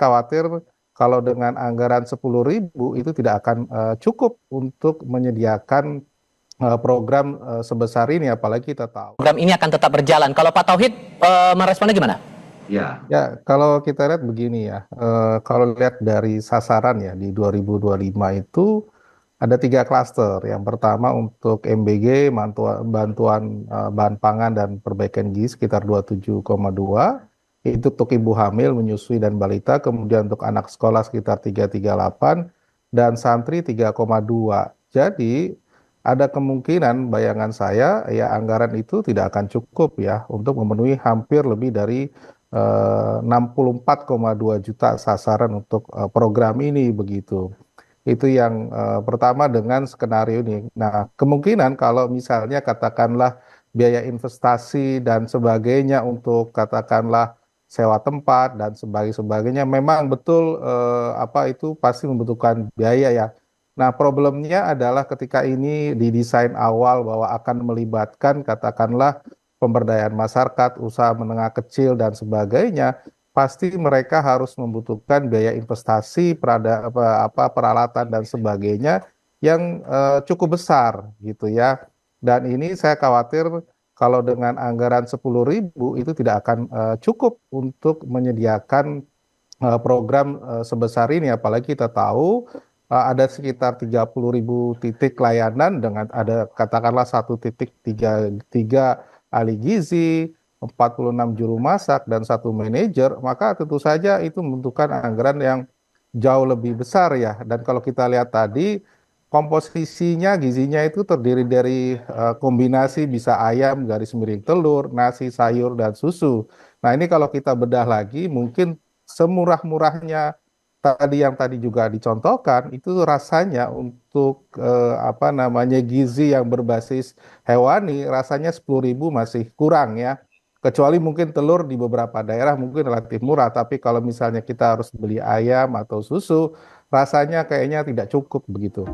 khawatir kalau dengan anggaran 10.000 itu tidak akan cukup untuk menyediakan program sebesar ini, apalagi kita tahu. Program ini akan tetap berjalan. Kalau Pak Tauhid meresponnya gimana? Ya, kalau kita lihat begini ya, kalau lihat dari sasaran ya di 2025 itu ada 3 klaster. Yang pertama untuk MBG, bantuan bahan pangan dan perbaikan gizi sekitar 27,2. Itu untuk ibu hamil, menyusui dan balita. Kemudian untuk anak sekolah sekitar 338 dan santri 3,2. Jadi ada kemungkinan bayangan saya ya anggaran itu tidak akan cukup ya untuk memenuhi hampir lebih dari 64,2 juta sasaran untuk program ini begitu. Itu yang pertama dengan skenario ini. Nah, kemungkinan kalau misalnya katakanlah biaya investasi dan sebagainya untuk katakanlah sewa tempat dan sebagainya memang betul apa itu pasti membutuhkan biaya ya. Nah, problemnya adalah ketika ini didesain awal bahwa akan melibatkan katakanlah pemberdayaan masyarakat, usaha menengah kecil dan sebagainya, pasti mereka harus membutuhkan biaya investasi, peralatan dan sebagainya yang cukup besar gitu ya. Dan ini saya khawatir kalau dengan anggaran 10.000 itu tidak akan cukup untuk menyediakan program sebesar ini, apalagi kita tahu ada sekitar 30.000 titik layanan dengan ada katakanlah satu titik tiga ahli gizi, 46 juru masak dan satu manajer, maka tentu saja itu membutuhkan anggaran yang jauh lebih besar ya. Dan kalau kita lihat tadi komposisinya gizinya itu terdiri dari kombinasi bisa ayam, garis miring telur, nasi, sayur dan susu. Nah, ini kalau kita bedah lagi mungkin semurah-murahnya yang tadi juga dicontohkan itu rasanya untuk apa namanya gizi yang berbasis hewani rasanya 10.000 masih kurang ya. Kecuali mungkin telur di beberapa daerah mungkin relatif murah, tapi kalau misalnya kita harus beli ayam atau susu, rasanya kayaknya tidak cukup begitu.